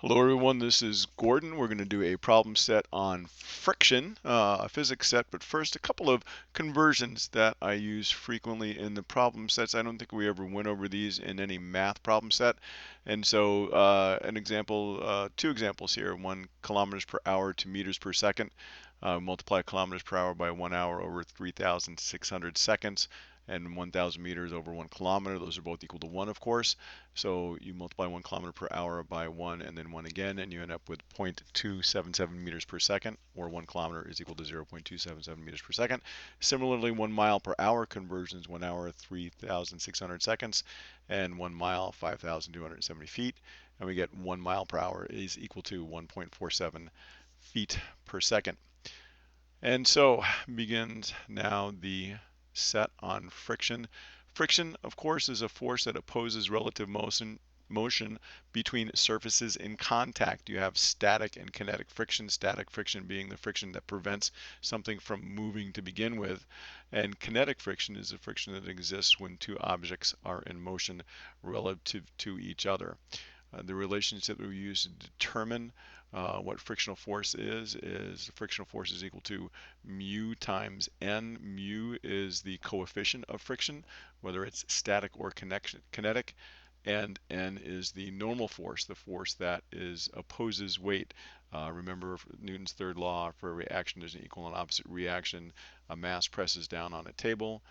Hello everyone, this is Gordon. We're going to do a problem set on friction, a physics set, but first a couple of conversions that I use frequently in the problem sets. I don't think we ever went over these in any math problem set. And so two examples here, 1 kilometers per hour to meters per second. Multiply kilometers per hour by 1 hour over 3,600 seconds and 1,000 meters over 1 kilometer. Those are both equal to 1, of course. So you multiply 1 kilometer per hour by 1 and then 1 again, and you end up with 0.277 meters per second, or 1 kilometer is equal to 0.277 meters per second. Similarly, 1 mile per hour conversions, 1 hour, 3,600 seconds, and 1 mile, 5,270 feet. And we get 1 mile per hour is equal to 1.47 feet per second. And so begins now the set on friction. Friction, of course, is a force that opposes relative motion between surfaces in contact. You have static and kinetic friction, static friction being the friction that prevents something from moving to begin with, and kinetic friction is the friction that exists when two objects are in motion relative to each other. The relationship that we use to determine what frictional force is frictional force is equal to mu times n. Mu is the coefficient of friction, whether it's static or kinetic, and n is the normal force, the force that opposes weight. Remember Newton's third law: for a reaction there's an equal and opposite reaction. A mass presses down on a table,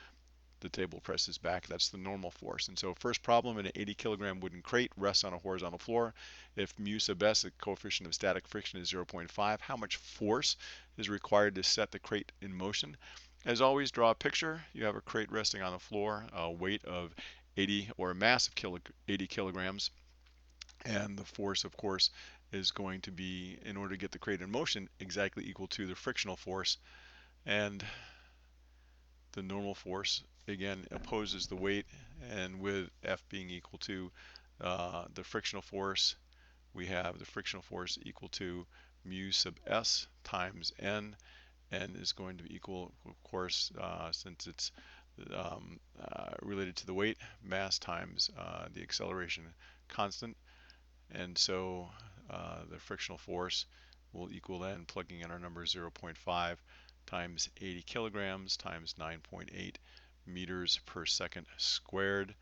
the table presses back. That's the normal force. And so first problem, in an 80 kilogram wooden crate rests on a horizontal floor. If mu sub s, the coefficient of static friction, is 0.5, how much force is required to set the crate in motion? As always, draw a picture. You have a crate resting on the floor, a weight of 80, or a mass of 80 kilograms. And the force, of course, is going to be, in order to get the crate in motion, exactly equal to the frictional force. And the normal force again opposes the weight, and with F being equal to the frictional force, we have the frictional force equal to mu sub s times n. N is going to be equal, of course, since it's related to the weight, mass times the acceleration constant. And so the frictional force will equal, then plugging in our number, 0.5 times 80 kilograms times 9.8 meters per second squared.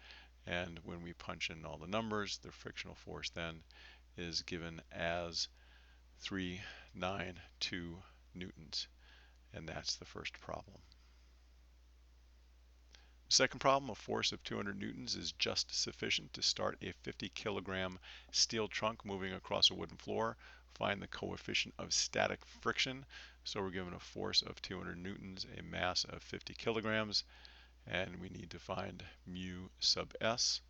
And when we punch in all the numbers, the frictional force then is given as 392 newtons. And that's the first problem. Second problem, a force of 200 newtons is just sufficient to start a 50 kilogram steel trunk moving across a wooden floor. Find the coefficient of static friction. So we're given a force of 200 newtons, a mass of 50 kilograms, and we need to find mu sub s.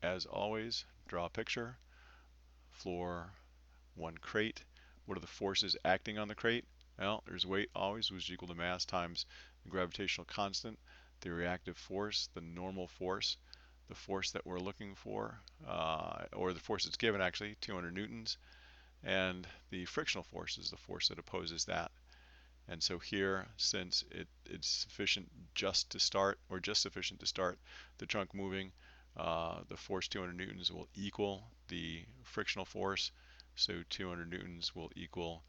As always, draw a picture. Floor, one crate. What are the forces acting on the crate? Well, there's weight always, which is equal to mass times the gravitational constant, the reactive force, the normal force, the force that we're looking for, or the force that's given actually, 200 newtons, and the frictional force is the force that opposes that. And so here, since it's sufficient just to start, or just sufficient to start the trunk moving, the force 200 newtons will equal the frictional force. So 200 newtons will equal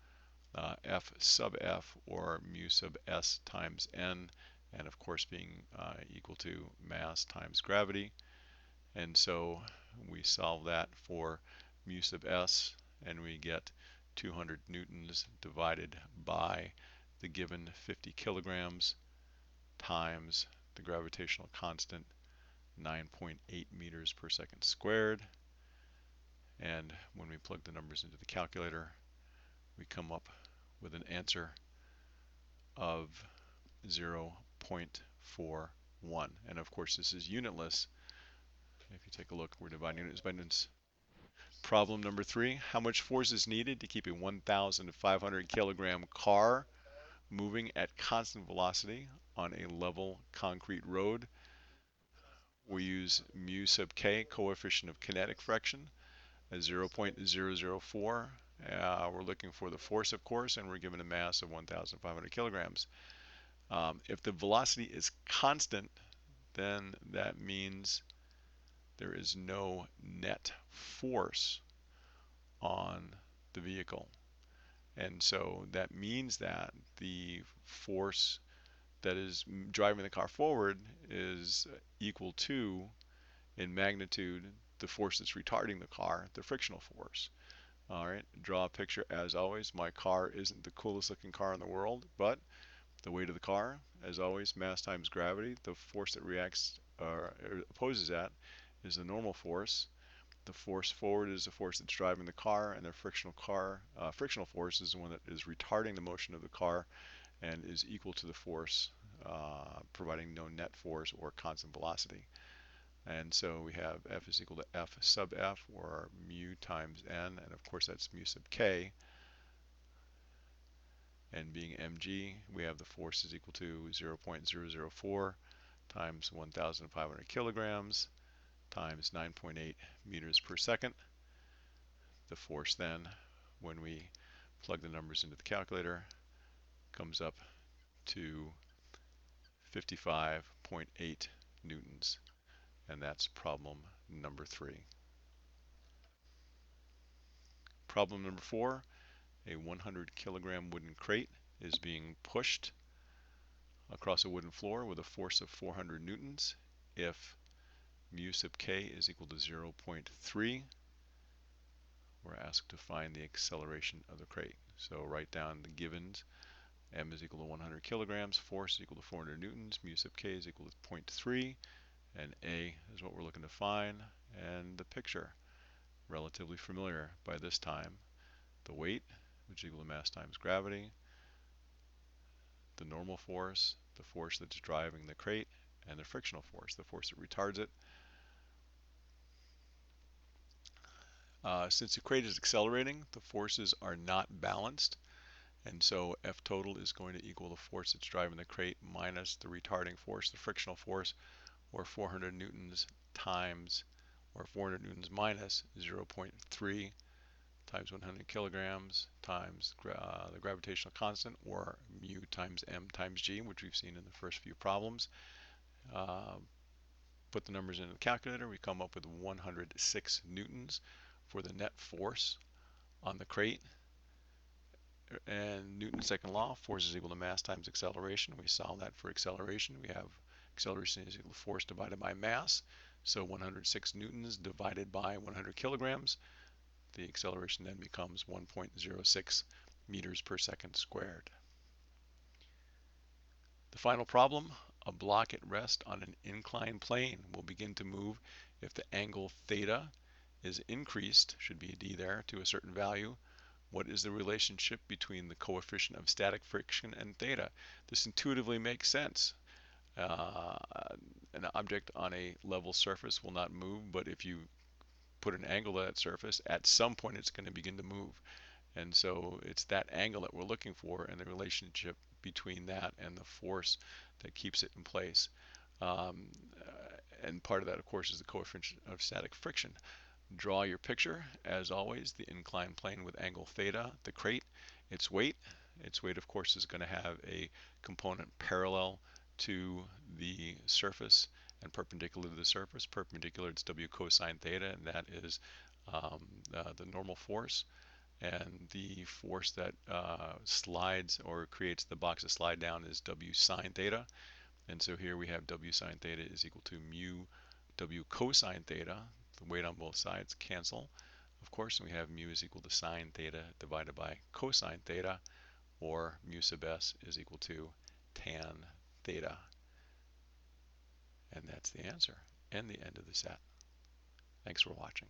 F sub F, or mu sub S times N, and of course being equal to mass times gravity. And so we solve that for mu sub S, and we get 200 newtons divided by the given 50 kilograms times the gravitational constant, 9.8 meters per second squared. And when we plug the numbers into the calculator, we come up with an answer of 0.41. And of course, this is unitless. If you take a look, we're dividing units by newtons. Problem number 3, how much force is needed to keep a 1,500 kilogram car moving at constant velocity on a level concrete road? We use mu sub k, coefficient of kinetic friction, as 0.004. We're looking for the force, of course, and we're given a mass of 1,500 kilograms. If the velocity is constant, then that means there is no net force on the vehicle. And so that means that the force that is driving the car forward is equal to, in magnitude, the force that's retarding the car, the frictional force. All right, draw a picture as always. My car isn't the coolest looking car in the world, but the weight of the car, as always, mass times gravity. The force that reacts or opposes that is the normal force. The force forward is the force that's driving the car, and the frictional force is the one that is retarding the motion of the car and is equal to the force, providing no net force or constant velocity. And so we have F is equal to F sub F, or mu times N, and of course that's mu sub K. And being mg, we have the force is equal to 0.004 times 1,500 kilograms times 9.8 meters per second. The force then, when we plug the numbers into the calculator, comes up to 55.8 newtons. And that's problem number 3. Problem number 4, a 100 kilogram wooden crate is being pushed across a wooden floor with a force of 400 newtons. If mu sub k is equal to 0.3, we're asked to find the acceleration of the crate. So write down the givens. M is equal to 100 kilograms, force is equal to 400 newtons, mu sub k is equal to 0.3, and A is what we're looking to find. And the picture, relatively familiar by this time. The weight, which is equal to mass times gravity, the normal force, the force that's driving the crate, and the frictional force, the force that retards it. Since the crate is accelerating, the forces are not balanced, and so F total is going to equal the force that's driving the crate minus the retarding force, the frictional force, or 400 newtons times, or 400 newtons minus 0.3 times 100 kilograms times the gravitational constant, or mu times m times g, which we've seen in the first few problems. Put the numbers into the calculator, we come up with 106 newtons for the net force on the crate. And Newton's second law, force is equal to mass times acceleration. We solve that for acceleration. We have acceleration is equal to force divided by mass. So 106 newtons divided by 100 kilograms. The acceleration then becomes 1.06 meters per second squared. The final problem, a block at rest on an inclined plane will begin to move if the angle theta is increased, should be a d there, to a certain value. What is the relationship between the coefficient of static friction and theta? This intuitively makes sense. An object on a level surface will not move, but if you put an angle to that surface, at some point it's going to begin to move. And so it's that angle that we're looking for, and the relationship between that and the force that keeps it in place. And part of that, of course, is the coefficient of static friction. Draw your picture, as always, the inclined plane with angle theta, the crate, its weight. Its weight, of course, is going to have a component parallel to the surface and perpendicular to the surface. Perpendicular, it's W cosine theta, and that is the normal force. And the force that slides or creates the box of slide down is W sine theta. And so here we have W sine theta is equal to mu W cosine theta. The weight on both sides cancel, of course, and we have mu is equal to sine theta divided by cosine theta, or mu sub s is equal to tan theta. And that's the answer and the end of the set. Thanks for watching.